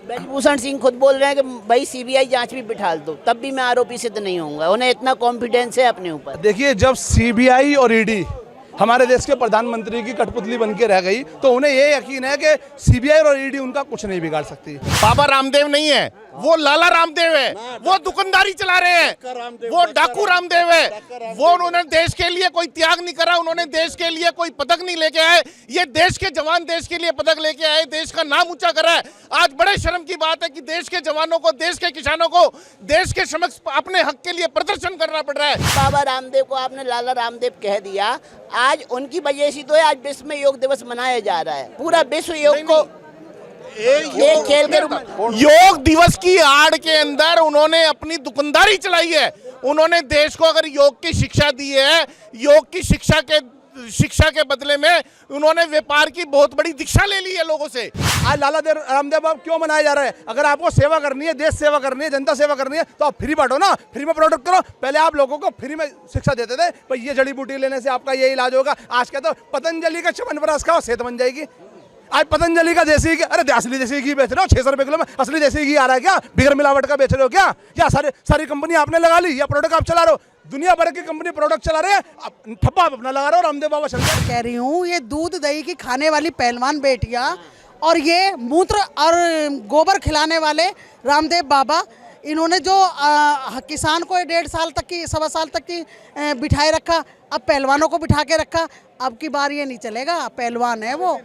ब्रजभूषण सिंह खुद बोल रहे हैं कि भाई सीबीआई जांच भी बिठा दो, तब भी मैं आरोपी सिद्ध नहीं होऊंगा। उन्हें इतना कॉन्फिडेंस है अपने ऊपर। देखिए, जब सीबीआई और ईडी हमारे देश के प्रधानमंत्री की कठपुतली बन के रह गई तो उन्हें ये यकीन है कि सीबीआई और ईडी उनका कुछ नहीं बिगाड़ सकती। बाबा रामदेव नहीं है, वो लाला रामदेव है, वो दुकानदारी चला रहे हैं, वो डाकू रामदेव है। वो उन्होंने देश के लिए कोई त्याग नहीं करा, उन्होंने देश के लिए कोई पदक नहीं लेके आए। ये देश के जवान देश के लिए पदक लेके आए, देश का नाम ऊंचा करा है। आज बड़े शर्म की बात है कि देश के जवानों को, देश के किसानों को देश के समक्ष अपने हक के लिए प्रदर्शन करना पड़ रहा है। बाबा रामदेव को आपने लाला रामदेव कह दिया, आज उनकी वजह से तो आज विश्व में योग दिवस मनाया जा रहा है। पूरा विश्व योग को एक खेल के रूप में योग दिवस की आड़ के अंदर उन्होंने अपनी दुकानदारी चलाई है। उन्होंने देश को अगर योग की शिक्षा दी है, योग की शिक्षा के बदले में उन्होंने व्यापार की बहुत बड़ी दीक्षा ले ली है लोगों से। आज लाला रामदेव बाबा क्यों मनाया जा रहा है? अगर आपको सेवा करनी है, देश सेवा करनी है, जनता सेवा करनी है तो आप फ्री बांटो ना, फ्री में प्रोडक्ट करो। पहले आप लोगों को फ्री में शिक्षा देते थे, भाई ये जड़ी बूटी लेने से आपका ये इलाज होगा। आज कहते हो पतंजलि का च्यवनप्राश खाओ, सेहत बन जाएगी। आज पतंजलि का देसी घी, अरे असली देसी घी बेच रहे हो 600 रुपए किलो में, असली देसी घी आ रहा है क्या? बिगर मिलावट का बेच रहे हो क्या? या सारी कंपनी आपने लगा ली, या प्रोडक्ट आप चला रहे हो? दुनिया भर की कंपनी प्रोडक्ट चला रहे हैं, ठप्पा आप अपना लगा रहे हो। रामदेव बाबा चल रहे। कह रही हूँ, ये दूध दही की खाने वाली पहलवान बेटियां और ये मूत्र और गोबर खिलाने वाले रामदेव बाबा, इन्होंने जो किसान को 1.5 साल तक की, 1.25 साल तक की बिठाए रखा, अब पहलवानों को बिठा के रखा। अब की बार ये नहीं चलेगा, पहलवान है वो।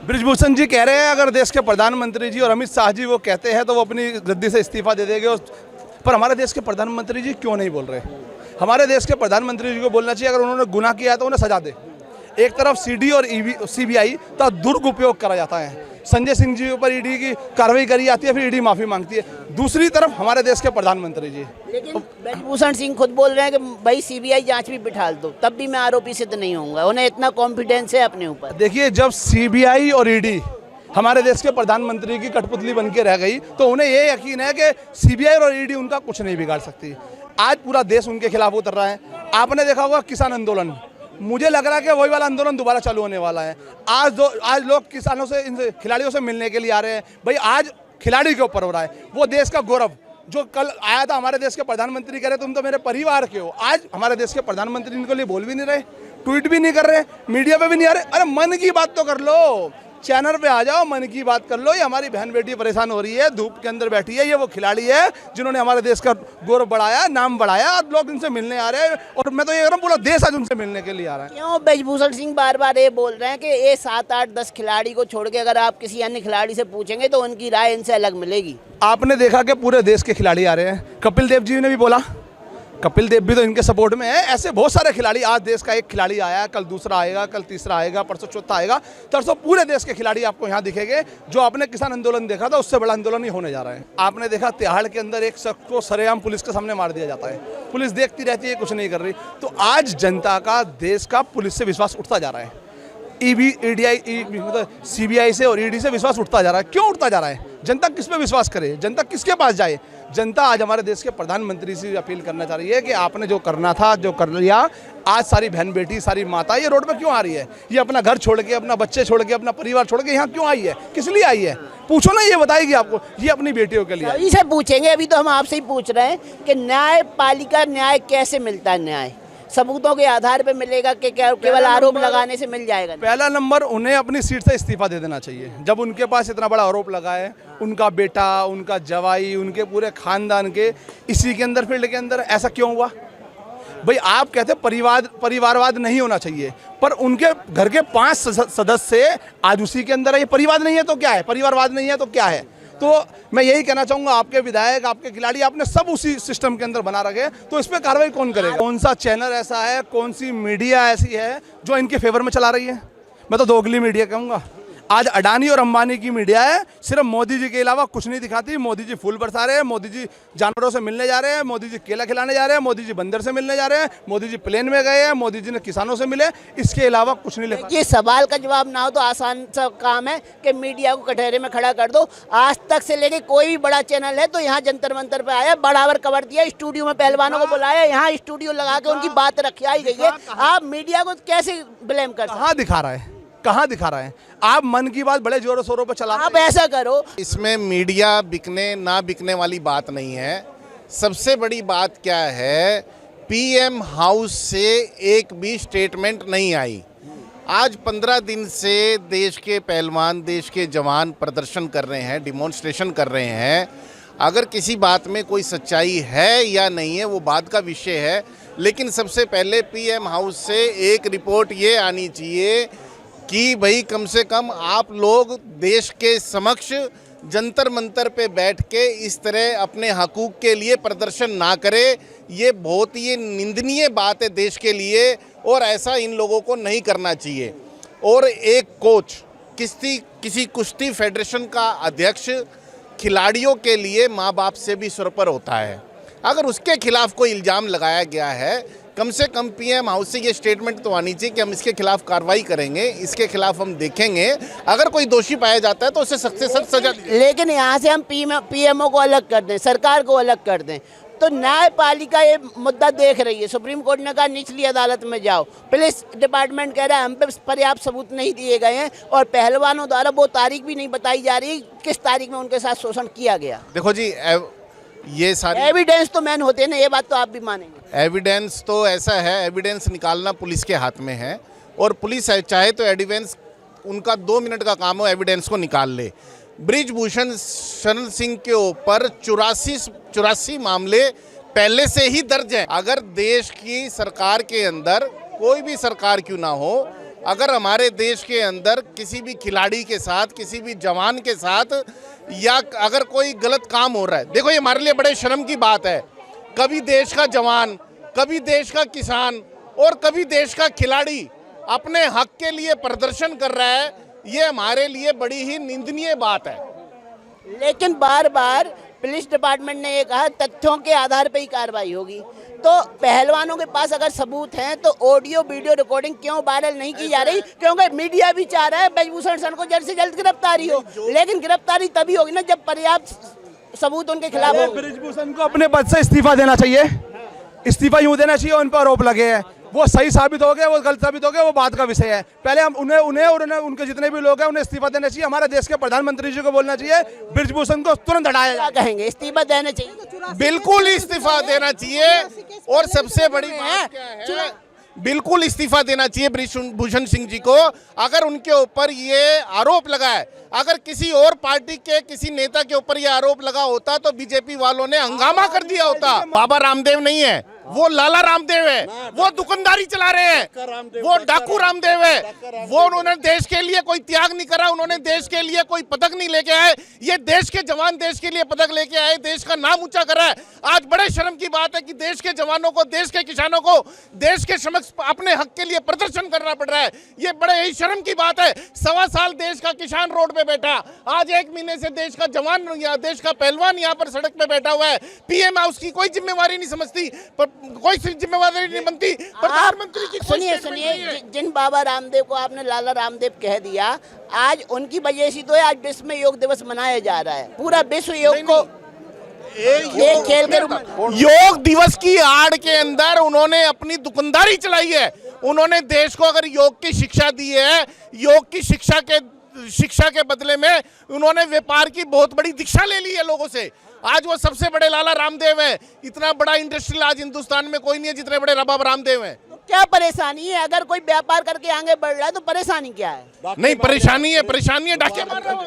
ब्रजभूषण जी कह रहे हैं अगर देश के प्रधानमंत्री जी और अमित शाह जी वो कहते हैं तो वो अपनी गद्दी से इस्तीफा दे देंगे। पर हमारे देश के प्रधानमंत्री जी क्यों नहीं बोल रहे? हमारे देश के प्रधानमंत्री जी को बोलना चाहिए, अगर उन्होंने गुनाह किया है तो उन्हें सजा दे। एक तरफ सीडी और सीबीआई का दुरुपयोग करा जाता है, संजय सिंह जी ऊपर ईडी की कार्रवाई करी जाती है, फिर ईडी माफी मांगती है। दूसरी तरफ हमारे देश के प्रधानमंत्री जी, लेकिन ब्रजभूषण सिंह खुद बोल रहे हैं कि भाई सीबीआई जांच भी बिठा दो, तब भी मैं आरोपी सिद्ध नहीं होऊंगा। उन्हें इतना कॉन्फिडेंस है अपने ऊपर। देखिए, जब सीबीआई और ईडी हमारे देश के प्रधानमंत्री की कठपुतली बन के रह गई तो उन्हें ये यकीन है कि सीबीआई और ईडी उनका कुछ नहीं बिगाड़ सकती। आज पूरा देश उनके खिलाफ उतर रहा है। आपने देखा होगा किसान आंदोलन, मुझे लग रहा है कि वही वाला आंदोलन दोबारा चालू होने वाला है। आज लोग किसानों से, इन खिलाड़ियों से मिलने के लिए आ रहे हैं। भाई आज खिलाड़ी के ऊपर हो रहा है, वो देश का गौरव जो कल आया था। हमारे देश के प्रधानमंत्री कह रहे तुम तो मेरे परिवार के हो। आज हमारे देश के प्रधानमंत्री इनके लिए बोल भी नहीं रहे, ट्वीट भी नहीं कर रहे, मीडिया पे भी नहीं आ रहे। अरे मन की बात तो कर लो, चैनल पे आ जाओ, मन की बात कर लो। ये हमारी बहन बेटी परेशान हो रही है, धूप के अंदर बैठी है, ये वो खिलाड़ी है जिन्होंने हमारे देश का गौरव बढ़ाया, नाम बढ़ाया। आज लोग इनसे मिलने आ रहे हैं और मैं तो ये कह रहा हूँ पूरा देश आज उनसे मिलने के लिए आ रहा है। क्यों ब्रजभूषण सिंह बार बार ये बोल रहे हैं कि ये 7, 8, 10 खिलाड़ी को छोड़ के अगर आप किसी अन्य खिलाड़ी से पूछेंगे तो उनकी राय इनसे अलग मिलेगी? आपने देखा कि पूरे देश के खिलाड़ी आ रहे हैं। कपिल देव जी ने भी बोला, कपिल देव भी तो इनके सपोर्ट में है। ऐसे बहुत सारे खिलाड़ी, आज देश का एक खिलाड़ी आया, कल दूसरा आएगा, कल तीसरा आएगा, परसों चौथा आएगा, तरसों पूरे देश के खिलाड़ी आपको यहाँ दिखेंगे। जो आपने किसान आंदोलन देखा था उससे बड़ा आंदोलन ही होने जा रहा है। आपने देखा तिहाड़ के अंदर एक शख्स को सरेआम पुलिस के सामने मार दिया जाता है, पुलिस देखती रहती है, कुछ नहीं कर रही। तो आज जनता का, देश का पुलिस से विश्वास उठता जा रहा है। मतलब सीबीआई से और ईडी से विश्वास उठता जा रहा है। क्यों उठता जा रहा है? जनता किस पे विश्वास करे? जनता किसके पास जाए? जनता आज हमारे देश के प्रधानमंत्री से अपील करना चाह रही है कि आपने जो करना था, जो कर लिया। आज सारी बहन बेटी, सारी माता ये रोड पे क्यों आ रही है? ये अपना घर छोड़ के, अपना बच्चे छोड़ के, अपना परिवार छोड़ के यहाँ क्यों आई है? किस लिए आई है? पूछो ना, ये बताएगी आपको। ये अपनी बेटियों के लिए। अभी से पूछेंगे, अभी तो हम आपसे ही पूछ रहे हैं कि न्यायपालिका न्याय कैसे मिलता है? न्याय सबूतों के आधार पे मिलेगा कि केवल आरोप लगाने से मिल जाएगा? पहला नंबर, उन्हें अपनी सीट से इस्तीफा दे देना चाहिए। जब उनके पास इतना बड़ा आरोप लगा है, उनका बेटा, उनका जवाई, उनके पूरे खानदान के इसी के अंदर, फील्ड के अंदर, ऐसा क्यों हुआ? भाई आप कहते परिवारवाद नहीं होना चाहिए, पर उनके घर के 5 सदस्य आज उसी के अंदर है। ये परिवार नहीं है तो क्या है? परिवारवाद नहीं है तो क्या है? तो मैं यही कहना चाहूँगा, आपके विधायक, आपके खिलाड़ी, आपने सब उसी सिस्टम के अंदर बना रखे, तो इस पर कार्रवाई कौन करेगा? कौन सा चैनल ऐसा है, कौन सी मीडिया ऐसी है जो इनके फेवर में चला रही है? मैं तो दोगली मीडिया कहूँगा। आज अडानी और अंबानी की मीडिया है, सिर्फ मोदी जी के अलावा कुछ नहीं दिखाती। मोदी जी फूल बरसा रहे हैं, मोदी जी जानवरों से मिलने जा रहे हैं, मोदी जी केला खिलाने जा रहे हैं, मोदी जी बंदर से मिलने जा रहे हैं, मोदी जी प्लेन में गए हैं, मोदी जी ने किसानों से मिले। इसके अलावा कुछ नहीं लिखा। ये सवाल का जवाब ना हो तो आसान सा काम है कि मीडिया को कटहरे में खड़ा कर दो। आज तक से लेके कोई भी बड़ा चैनल है तो यहाँ जंतर मंतर पे आया, बराबर कवर दिया, स्टूडियो में पहलवानों को बुलाया, यहाँ स्टूडियो लगा के उनकी बात रखी आई गई है। आप मीडिया को कैसे ब्लेम कर सकते? कहाँ दिखा रहा है? कहाँ दिखा रहे हैं? आप मन की बात बड़े जोरों शोरों पर चला आप ऐसा करो, इसमें मीडिया बिकने ना बिकने वाली बात नहीं है। सबसे बड़ी बात क्या है, पीएम हाउस से एक भी स्टेटमेंट नहीं आई। आज 15 दिन से देश के पहलवान, देश के जवान प्रदर्शन कर रहे हैं, डिमॉन्स्ट्रेशन कर रहे हैं। अगर किसी बात में कोई सच्चाई है या नहीं है वो बात का विषय है, लेकिन सबसे पहले पीएम हाउस से एक रिपोर्ट ये आनी चाहिए कि भाई कम से कम आप लोग देश के समक्ष जंतर मंतर पे बैठ के इस तरह अपने हकूक़ के लिए प्रदर्शन ना करें। ये बहुत ही निंदनीय बात है देश के लिए और ऐसा इन लोगों को नहीं करना चाहिए। और एक कोच किसी कुश्ती फेडरेशन का अध्यक्ष खिलाड़ियों के लिए माँ बाप से भी सुर पर होता है। अगर उसके खिलाफ कोई इल्ज़ाम लगाया गया है, कम से कम पीएम हाउस से ये स्टेटमेंट तो आनी चाहिए कि हम इसके खिलाफ कार्रवाई करेंगे, इसके खिलाफ हम देखेंगे, अगर कोई दोषी पाया जाता है तो उसे सख्त से सख्त सजा दी। लेकिन यहाँ से हम पीएमओ को अलग कर दें, सरकार को अलग कर दें, तो न्यायपालिका ये मुद्दा देख रही है। सुप्रीम कोर्ट ने कहा निचली अदालत में जाओ, पुलिस डिपार्टमेंट कह रहा है हम पे पर्याप्त सबूत नहीं दिए गए हैं, और पहलवानों द्वारा वो तारीख भी नहीं बताई जा रही किस तारीख में उनके साथ शोषण किया गया। देखो जी, ये सारी एविडेंस तो मैन होते हैं ना, ये बात तो आप भी मानेंगे। एविडेंस तो ऐसा है, एविडेंस निकालना पुलिस के हाथ में है, और पुलिस चाहे तो एविडेंस उनका 2 मिनट का काम हो, एविडेंस को निकाल ले। बृजभूषण शरण सिंह के ऊपर 84 मामले पहले से ही दर्ज हैं। अगर देश की सरकार के अंदर, कोई भी सरकार क्यों ना हो, अगर हमारे देश के अंदर किसी भी खिलाड़ी के साथ, किसी भी जवान के साथ या अगर कोई गलत काम हो रहा है, देखो ये हमारे लिए बड़े शर्म की बात है। कभी देश का जवान, कभी देश का किसान और कभी देश का खिलाड़ी अपने हक के लिए प्रदर्शन कर रहा है, ये हमारे लिए बड़ी ही निंदनीय बात है। लेकिन बार बार पुलिस डिपार्टमेंट ने ये कहा तथ्यों के आधार पर ही कार्रवाई होगी। तो पहलवानों के पास अगर सबूत हैं तो ऑडियो वीडियो रिकॉर्डिंग क्यों वायरल नहीं की जा रही? क्योंकि मीडिया भी चाह रहा है बृजभूषण शरण को जल्द से जल्द गिरफ्तारी हो, लेकिन गिरफ्तारी तभी होगी ना जब पर्याप्त सबूत उनके खिलाफ हो। बृजभूषण को अपने पद से इस्तीफा देना चाहिए। इस्तीफा यूँ देना चाहिए, उन पर आरोप लगे हैं, वो सही साबित हो गए, वो गलत साबित हो गए, वो बात का विषय है। पहले हम उन्हें और उनके जितने भी लोग हैं उन्हें इस्तीफा देना चाहिए। हमारे देश के प्रधानमंत्री जी को बोलना चाहिए बृजभूषण को तुरंत हटाया जाए। कहेंगे इस्तीफा देना चाहिए, बिल्कुल इस्तीफा देना चाहिए। और सबसे बड़ी बात क्या है, बिल्कुल इस्तीफा देना चाहिए बृजभूषण सिंह जी को। अगर उनके ऊपर ये आरोप लगा है, अगर किसी और पार्टी के किसी नेता के ऊपर ये आरोप लगा होता तो बीजेपी वालों ने हंगामा कर दिया होता। बाबा रामदेव नहीं है, वो लाला रामदेव है, वो दुकानदारी चला रहे हैं, वो डाकू रामदेव है। वो उन्होंने देश के लिए कोई त्याग नहीं करा, उन्होंने देश के लिए कोई पदक नहीं लेके आए। ये देश के जवान देश के लिए पदक लेके आए, देश का नाम ऊंचा करा है। आज बड़े शर्म की बात है कि देश के जवानों को, देश के किसानों को देश के समक्ष अपने हक के लिए प्रदर्शन करना पड़ रहा है। ये बड़े ही शर्म की बात है। 1.25 साल देश का किसान रोड पे बैठा, आज 1 महीने से देश का जवान या देश का पहलवान यहाँ पर सड़क पे बैठा हुआ है। पीएम हाउस की कोई जिम्मेवारी नहीं समझती, कोई जिम्मेवारी नहीं बनती। प्रधानमंत्री की सुनिए, जिन बाबा रामदेव को आपने लाला रामदेव कह दिया, आज उनकी वजह से तो आज विश्व में योग दिवस मनाया जा रहा है। पूरा विश्व योग को एक खेल के रूप में, योग दिवस की आड़ के अंदर उन्होंने अपनी दुकानदारी चलाई है। उन्होंने देश को अगर योग की शिक्षा दी है, योग की शिक्षा के बदले में उन्होंने व्यापार की बहुत बड़ी दीक्षा ले ली है लोगों से। आज वो सबसे बड़े लाला रामदेव है। इतना बड़ा इंडस्ट्रियल आज हिंदुस्तान में कोई नहीं है जितने बड़े बाबा रामदेव हैं। क्या परेशानी है? अगर कोई व्यापार करके आगे बढ़ रहा है तो परेशानी क्या है? नहीं, परेशानी है, डाके मार रहे हो।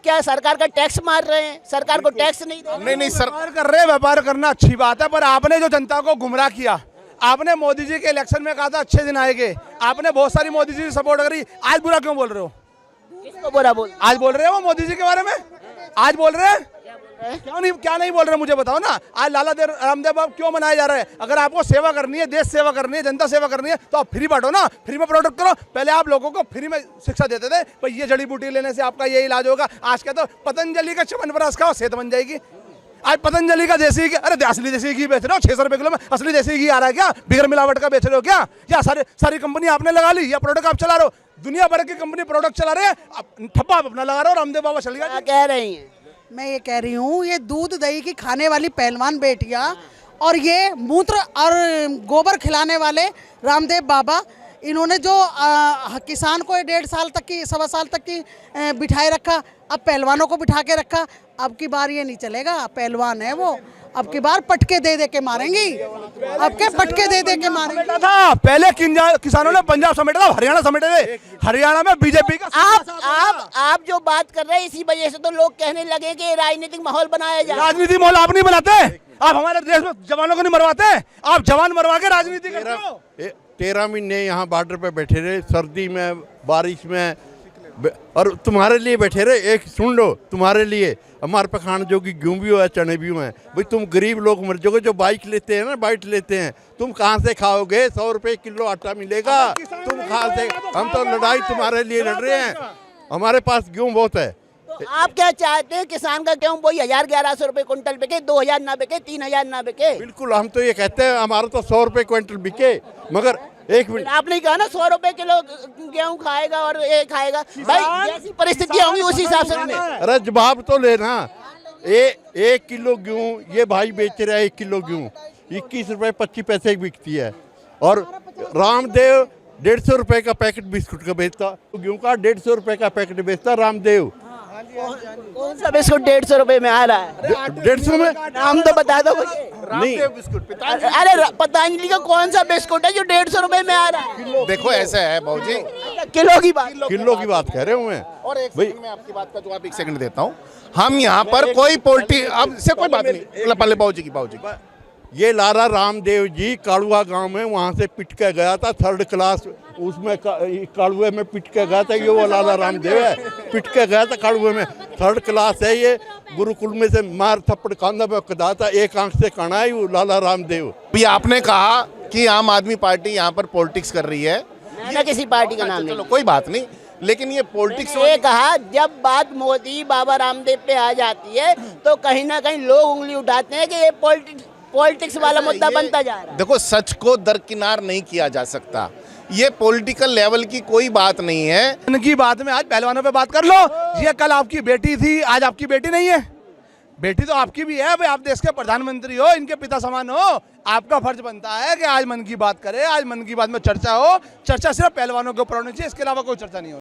क्या सरकार का टैक्स मार रहे हैं? सरकार को टैक्स नहीं दे रहे? नहीं, सरकार कर रहे हैं, व्यापार करना अच्छी बात है, पर आपने जो जनता को गुमराह किया, आपने मोदी जी के इलेक्शन में कहा था अच्छे दिन आएंगे, आपने बहुत सारी मोदी जी की सपोर्ट करी, आज बुरा क्यों बोल रहे हो? किसको बुरा बोल? आज बोल रहे हो मोदी जी के बारे में, आज बोल रहे हैं क्या नहीं बोल रहे मुझे बताओ ना। आज लाला रामदेव बाबा क्यों मनाया जा रहा है? अगर आपको सेवा करनी है, देश सेवा करनी है, जनता सेवा करनी है तो आप फ्री बांटो ना, फ्री में प्रोडक्ट करो। पहले आप लोगों को फ्री में शिक्षा देते थे, भाई ये जड़ी बूटी लेने से आपका ये इलाज होगा। आज क्या तो पतंजलि का च्यवनप्राश खाओ, सेहत बन जाएगी। आज पतंजलि का देसी घी, अरे असली देसी घी बेच रहे हो 600 रुपए किलो में, असली देसी घी आ रहा है क्या? बिगर मिलावट का बेच रहे हो क्या? या सारी कंपनी आपने लगा ली, या प्रोडक्ट आप चला रहे हो? दुनिया भर की कंपनी प्रोडक्ट चला रहे हैं, ठप्पा आप अपना लगा रहे हो, रामदेव बाबा चल गया। क्या कह रही हैं? मैं ये कह रही हूँ, ये दूध दही की खाने वाली पहलवान बेटियाँ और ये मूत्र और गोबर खिलाने वाले रामदेव बाबा, इन्होंने जो किसान को 1.5 साल तक की 1.25 साल तक की बिठाए रखा, अब पहलवानों को बिठा के रखा। अब की बार ये नहीं चलेगा, पहलवान है वो, अब की बार पटके दे दे के मारेंगी, अब के पटके दे दे के मारेंगी। था पहले किसानों ने पंजाब समेटा था, हरियाणा समेटे थे, हरियाणा में बीजेपी का आप जो बात कर रहे हैं इसी वजह से तो लोग कहने लगे कि राजनीतिक माहौल बनाया जाए। राजनीतिक माहौल आप नहीं बनाते, आप हमारे देश में जवानों को नहीं मरवाते, आप जवान मरवा के राजनीति करते हो। 13 महीने यहाँ बॉर्डर पे बैठे रहे, सर्दी में बारिश में, और तुम्हारे लिए बैठे रहे। एक सुन लो, तुम्हारे लिए हमारे पे खाने जो कि गेहूँ भी हो चने भी हुए हैं। भाई तुम गरीब लोग मर जाओगे, जो बाइक लेते हैं ना, बाइक लेते हैं, तुम कहाँ से खाओगे? 100 रुपये किलो आटा मिलेगा, तुम कहाँ से? हम तो लड़ाई तुम्हारे लिए लड़ रहे हैं, हमारे पास गेहूँ बहुत है। तो आप क्या चाहते हैं किसान का गेहूँ वही 1100 रुपये कुंटल बिके, 2000 ना बिके, 3000 ना बिके? बिल्कुल, हम तो ये कहते हैं हमारा तो 100 रुपये क्विंटल बिके, मगर एक मिनट, आपने कहा ना 100 रुपए किलो गेहूँ खाएगा और ये खाएगा, भाई जैसी परिस्थितियाँ होंगी उसी हिसाब से। अरे जवाब तो लेना। 1 किलो गेहूँ ये भाई बेच रहा है, 1 किलो गेहूँ 21 रुपये 25 पैसे की बिकती है, और रामदेव 150 रुपये का पैकेट बिस्कुट का बेचता, गेहूँ का 150 रुपये का पैकेट बेचता रामदेव। कौन सा बिस्कुट 150 रुपए में आ रहा है? 150 में? नाम तो बता दो मुझे। नहीं, अरे पतंजलि का कौन सा बिस्कुट है जो 150 रुपए में आ रहा है? देखो ऐसा है बाबूजी, किलो की बात, किलो की बात कह रहे हूँ मैं। और एक सेकंड में आपकी बात का जवाब 1 सेकंड देता हूँ। हम यहाँ पर कोई पोल्ट्री, अब से कोई बात नहीं, पहले बाबूजी की ये लाला रामदेव जी काड़ुआ गांव में वहाँ से पिट के गया था, 3rd क्लास उसमें काड़ुए में पिट के गया था। ये वो लाला रामदेव है, पिट के गया था काड़ुए में, 3rd क्लास है। ये गुरुकुल में से मार थप्पड़ कांधा में कदा था, एक आंख से काना है वो लाला रामदेव। भी आपने कहा कि आम आदमी पार्टी यहाँ पर पॉलिटिक्स कर रही है, मैंने किसी पार्टी का नाम चलो नहीं, कोई बात नहीं, लेकिन ये पॉलिटिक्स ये कहा जब बात मोदी बाबा रामदेव पे आ जाती है तो कहीं ना कहीं लोग उंगली उठाते हैं कि ये पॉलिटिक्स वाला मुद्दा बनता जा रहा है। देखो, सच को दरकिनार नहीं किया जा सकता, ये पॉलिटिकल लेवल की कोई बात नहीं है। इनकी बात में आज पहलवानों पे बात कर लो। ये कल आपकी बेटी थी, आज आपकी बेटी नहीं है। बेटी तो आपकी भी है भाई, आप देश के प्रधानमंत्री हो, इनके पिता समान हो। आपका फर्ज बनता है कि आज मन की बात करें, आज मन की बात में चर्चा हो। चर्चा सिर्फ पहलवानों के ऊपर होनी चाहिए, इसके अलावा कोई चर्चा नहीं हो।